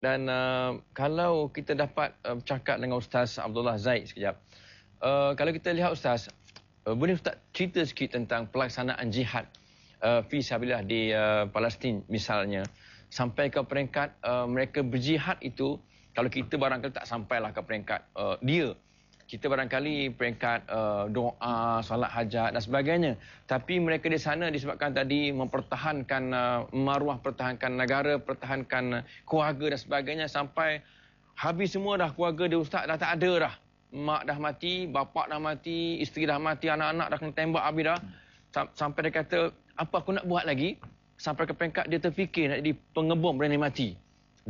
Dan kalau kita dapat bercakap dengan Ustaz Abdullah Zaid sekejap. Kalau kita lihat Ustaz, boleh Ustaz cerita sikit tentang pelaksanaan jihad fi sabilillah di Palestin misalnya. Sampai ke peringkat mereka berjihad itu, kalau kita barangkali tak sampailah ke peringkat dia. Kita barangkali peringkat doa, solat hajat dan sebagainya. Tapi mereka di sana disebabkan tadi mempertahankan maruah, pertahankan negara, pertahankan keluarga dan sebagainya. Sampai habis semua dah keluarga dia Ustaz, dah tak ada dah. Mak dah mati, bapak dah mati, isteri dah mati, anak-anak dah kena tembak habis dah. Sampai dia kata, apa aku nak buat lagi? Sampai ke peringkat dia terfikir nak jadi pengebom berani mati.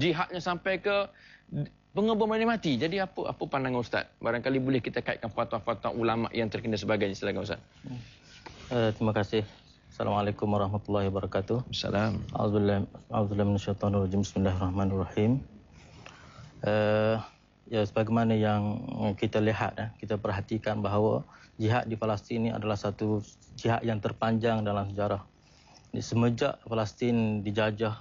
Jihadnya sampai ke pengebom berani mati. Jadi apa pandangan Ustaz? Barangkali boleh kita kaitkan fatwa-fatwa ulama yang terkena sebagainya. Silakan Ustaz. Terima kasih. Assalamualaikum warahmatullahi wabarakatuh. Assalam. A'udzubillahi minasyaitonirrajim. Bismillahirrahmanirrahim. Ya, sebagaimana yang kita lihat, kita perhatikan bahawa jihad di Palestin ini adalah satu jihad yang terpanjang dalam sejarah. Semenjak Palestin dijajah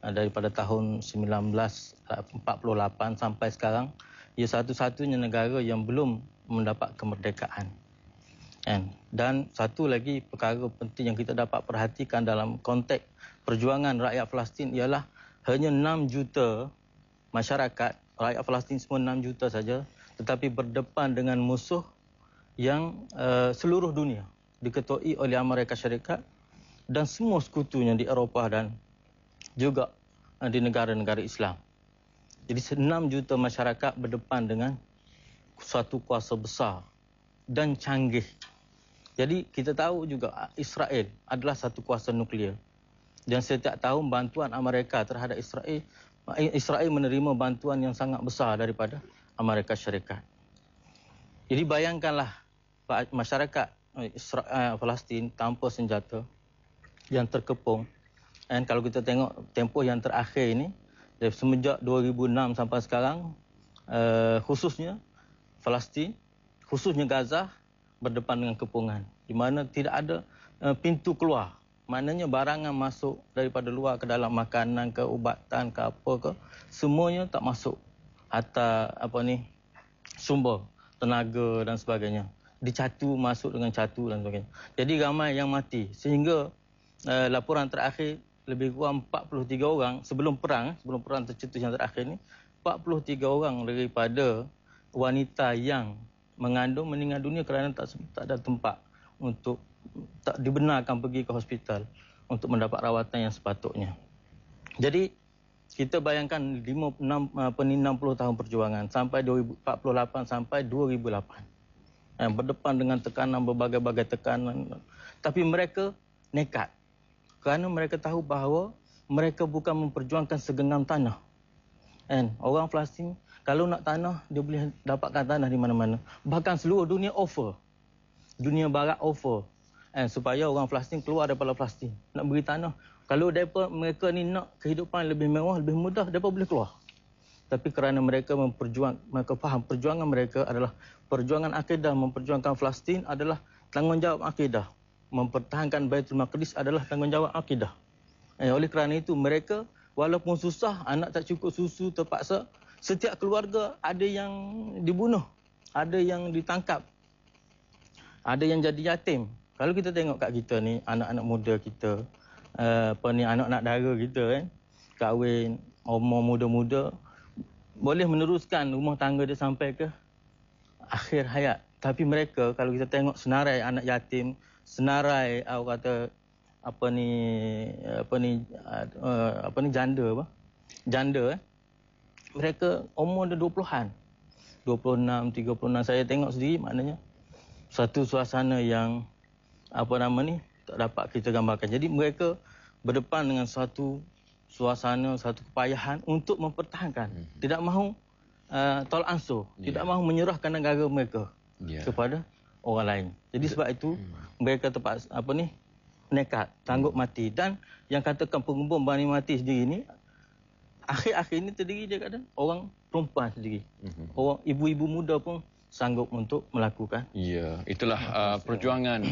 daripada tahun 1948 sampai sekarang, ia satu-satunya negara yang belum mendapat kemerdekaan. Dan satu lagi perkara penting yang kita dapat perhatikan dalam konteks perjuangan rakyat Palestin ialah hanya 6 juta masyarakat, rakyat Palestin semua 6 juta saja, tetapi berdepan dengan musuh yang seluruh dunia diketuai oleh Amerika Syarikat dan semua sekutunya di Eropah dan juga di negara-negara Islam. Jadi 6 juta masyarakat berdepan dengan suatu kuasa besar dan canggih. Jadi kita tahu juga Israel adalah satu kuasa nuklear. Dan setiap tahun bantuan Amerika terhadap Israel menerima bantuan yang sangat besar daripada Amerika Syarikat. Jadi bayangkanlah masyarakat Palestin tanpa senjata yang terkepung. Dan kalau kita tengok tempoh yang terakhir ini, dari semenjak 2006 sampai sekarang, khususnya Palestin, khususnya Gaza, berdepan dengan kepungan, di mana tidak ada pintu keluar. Maknanya barangan masuk daripada luar ke dalam, makanan ke, ubatan ke, apa ke, semuanya tak masuk. Atau sumber tenaga dan sebagainya. Dicatu, masuk dengan catu dan sebagainya. Jadi ramai yang mati. Sehingga laporan terakhir lebih kurang 43 orang sebelum perang tercetus yang terakhir ni, 43 orang daripada wanita yang mengandung meninggal dunia kerana tak ada tempat untuk, tak dibenarkan pergi ke hospital untuk mendapat rawatan yang sepatutnya. Jadi kita bayangkan 60 tahun perjuangan sampai 2048 sampai 2008. Berdepan dengan tekanan, berbagai-bagai tekanan. Tapi mereka nekat. Kerana mereka tahu bahawa mereka bukan memperjuangkan segenggam tanah. Orang Palestin, kalau nak tanah, dia boleh dapatkan tanah di mana-mana. Bahkan seluruh dunia offer. Dunia barat offer. Supaya orang Palestin keluar daripada Palestin. Nak beri tanah. Kalau mereka ni nak kehidupan lebih mewah, lebih mudah, mereka boleh keluar. Tapi kerana mereka mereka faham perjuangan mereka adalah perjuangan akidah, memperjuangkan Palestin adalah tanggungjawab akidah. Mempertahankan Baitul Maqdis adalah tanggungjawab akidah. Oleh kerana itu mereka walaupun susah, anak tak cukup susu terpaksa, setiap keluarga ada yang dibunuh, ada yang ditangkap, ada yang jadi yatim. Kalau kita tengok kat kita ni, anak-anak muda kita, anak-anak dara kita kahwin, umur muda-muda, boleh meneruskan rumah tangga dia sampai ke akhir hayat. Tapi mereka, kalau kita tengok senarai anak yatim, senarai janda, mereka umur dia 20-an. 26, 36, saya tengok sendiri, maknanya satu suasana yang tak dapat kita gambarkan. Jadi mereka berdepan dengan satu suasana, satu kepayahan untuk mempertahankan. Tidak mahu tolak ansur, tidak mahu menyerahkan negara mereka kepada orang lain. Jadi sebab itu mereka terpaksa nekat, sanggup mati. Dan yang katakan pengebom berani mati sendiri ni, akhir-akhir ini terdiri dia kata orang perempuan sendiri. Orang ibu-ibu muda pun sanggup untuk melakukan. Ya, itulah perjuangan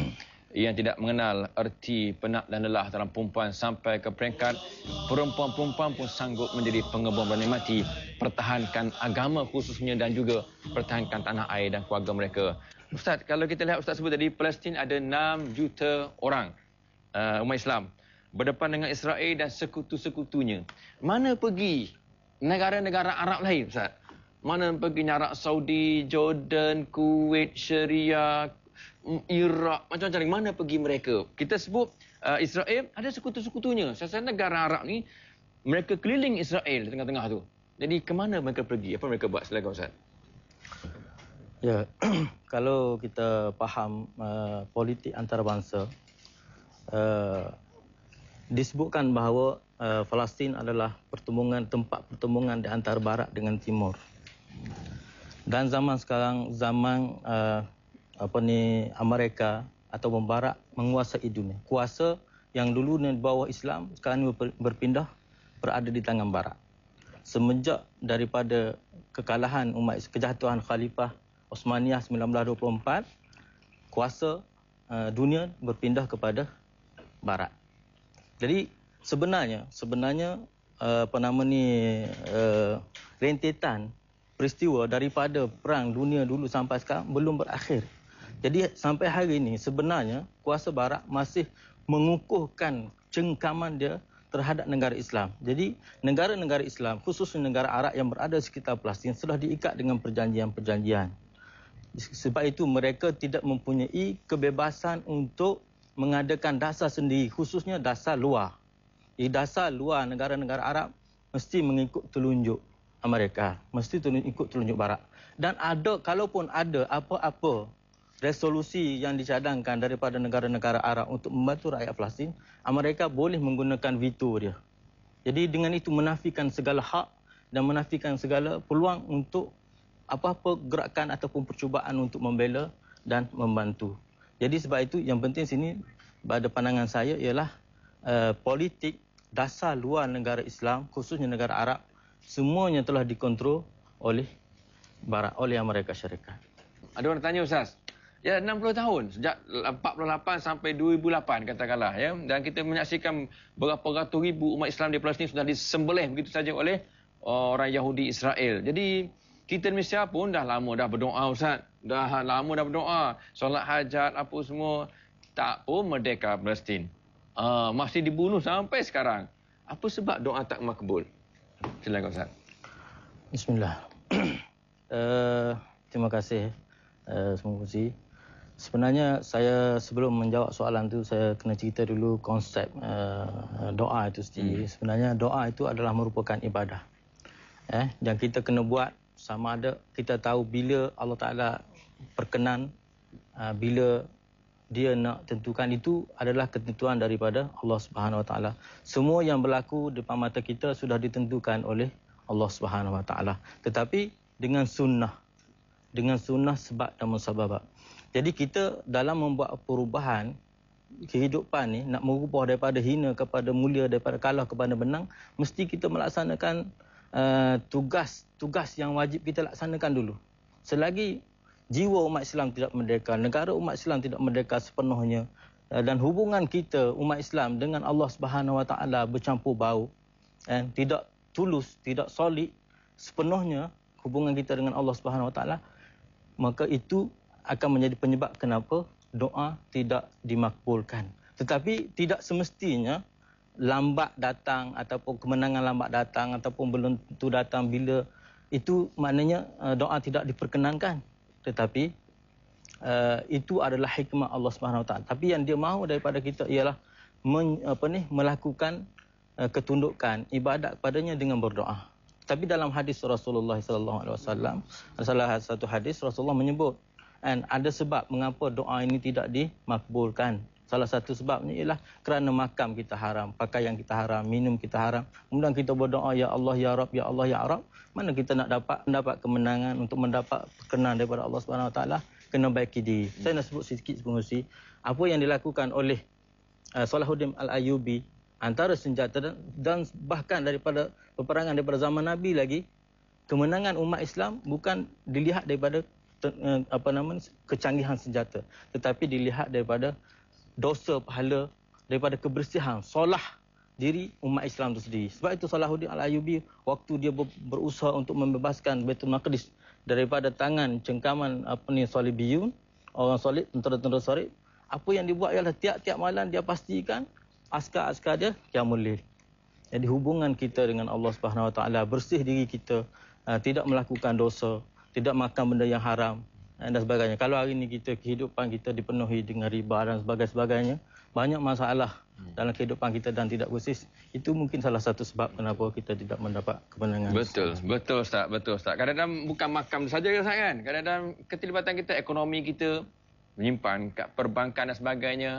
yang tidak mengenal erti penat dan lelah dalam perempuan sampai ke peringkat perempuan-perempuan pun sanggup menjadi pengebom berani mati, pertahankan agama khususnya dan juga pertahankan tanah air dan keluarga mereka. Ustaz, kalau kita lihat Ustaz sebut tadi, Palestin ada 6 juta orang umat Islam berdepan dengan Israel dan sekutu-sekutunya. Mana pergi negara-negara Arab lain, Ustaz? Mana pergi Arab Saudi, Jordan, Kuwait, Syria, Iraq, macam-macam. Mana pergi mereka? Kita sebut Israel ada sekutu-sekutunya. Saya negara Arab ni, mereka keliling Israel di tengah-tengah tu. Jadi ke mana mereka pergi? Apa mereka buat? Silakan Ustaz. Ya, kalau kita faham politik antarabangsa, disebutkan bahawa Palestin adalah tempat pertemuan di antara barat dengan timur. Dan zaman sekarang, zaman Amerika atau barat menguasai dunia. Kuasa yang dulu di bawah Islam sekarang berpindah berada di tangan barat. Semenjak daripada kekalahan kejatuhan Khalifah Osmaniyah 1924, kuasa dunia berpindah kepada barat. Jadi sebenarnya rentetan peristiwa daripada perang dunia dulu sampai sekarang belum berakhir. Jadi sampai hari ini sebenarnya kuasa barat masih mengukuhkan cengkaman dia terhadap negara Islam. Jadi negara-negara Islam, khususnya negara Arab yang berada di sekitar Palestin, sudah diikat dengan perjanjian-perjanjian. Sebab itu mereka tidak mempunyai kebebasan untuk mengadakan dasar sendiri, khususnya dasar luar. Di dasar luar negara-negara Arab mesti mengikut telunjuk Amerika, mesti ikut telunjuk barat. Dan kalaupun ada apa-apa resolusi yang dicadangkan daripada negara-negara Arab untuk membantu rakyat Palestin, Amerika boleh menggunakan veto dia. Jadi dengan itu menafikan segala hak dan menafikan segala peluang untuk apa-apa gerakan ataupun percubaan untuk membela dan membantu. Jadi sebab itu yang penting sini pada pandangan saya ialah politik dasar luar negara Islam, khususnya negara Arab, semuanya telah dikontrol oleh barat, oleh Amerika Syarikat. Ada orang tanya Ustaz, ya 60 tahun, sejak 48 sampai 2008 katakanlah, ya, dan kita menyaksikan berapa ratus ribu umat Islam di Palestin sudah disembelih begitu saja oleh orang Yahudi Israel. Jadi kita di Malaysia pun dah lama dah berdoa Ustaz, dah lama dah berdoa, solat hajat apa semua, tak pun merdeka Palestin. Masih dibunuh sampai sekarang. Apa sebab doa tak makbul? Silakan Ustaz. Bismillah. Terima kasih semua kursi. Sebenarnya saya sebelum menjawab soalan tu, saya kena cerita dulu konsep doa itu sendiri. Sebenarnya doa itu adalah merupakan ibadah. Dan kita kena buat sama ada kita tahu bila Allah Ta'ala perkenan, bila dia nak tentukan, itu adalah ketentuan daripada Allah Subhanahu Wa Ta'ala. Semua yang berlaku depan mata kita sudah ditentukan oleh Allah Subhanahu Wa Ta'ala. Tetapi dengan sunnah sebab dan musababah. Jadi kita dalam membuat perubahan kehidupan ni, nak merubah daripada hina kepada mulia, daripada kalah kepada menang, mesti kita melaksanakan tugas yang wajib kita laksanakan dulu. Selagi jiwa umat Islam tidak merdeka, negara umat Islam tidak merdeka sepenuhnya, dan hubungan kita umat Islam dengan Allah Subhanahu Wa Taala bercampur bau, tidak tulus, tidak solid sepenuhnya hubungan kita dengan Allah Subhanahu Wa Taala, maka itu akan menjadi penyebab kenapa doa tidak dimakbulkan. Tetapi tidak semestinya lambat datang ataupun kemenangan lambat datang ataupun belum tentu datang bila itu maknanya doa tidak diperkenankan. Tetapi itu adalah hikmah Allah Subhanahu Wa Taala. Tapi yang dia mahu daripada kita ialah melakukan ketundukan ibadat kepadanya dengan berdoa. Tapi dalam hadis Rasulullah SAW, salah satu hadis Rasulullah menyebut, ada sebab mengapa doa ini tidak dimakbulkan. Salah satu sebabnya ialah kerana makam kita haram, pakaian kita haram, minum kita haram. Kemudian kita berdoa, Ya Allah, Ya Rab, Ya Allah, Ya Rab. Mana kita nak mendapat kemenangan untuk mendapat perkenan daripada Allah Subhanahu Wa Taala, kena baiki diri. Saya nak sebut sikit pengurusi apa yang dilakukan oleh Salahuddin Al-Ayyubi antara senjata dan bahkan daripada peperangan daripada zaman Nabi lagi, kemenangan umat Islam bukan dilihat daripada kecanggihan senjata, tetapi dilihat daripada dosa pahala daripada kebersihan solah diri umat Islam itu sendiri. Sebab itu Salahuddin Al-Ayyubi waktu dia berusaha untuk membebaskan Baitul Maqdis daripada tangan cengkaman Salibiyun, orang Salib, tentera-tentera Salib, apa yang dibuat ialah tiap-tiap malam dia pastikan askar-askar dia qiyamul lail. Jadi hubungan kita dengan Allah Subhanahu Wa Taala, bersih diri kita, tidak melakukan dosa, tidak makan benda yang haram dan sebagainya. Kalau hari ini kehidupan kita dipenuhi dengan riba dan sebagainya, banyak masalah dalam kehidupan kita dan tidak bersih. Itu mungkin salah satu sebab kenapa kita tidak mendapat kemenangan. Betul Ustaz, betul Ustaz. Kadang-kadang bukan makam saja Ustaz kan. Kadang-kadang keterlibatan kita, ekonomi kita menyimpan kat perbankan dan sebagainya.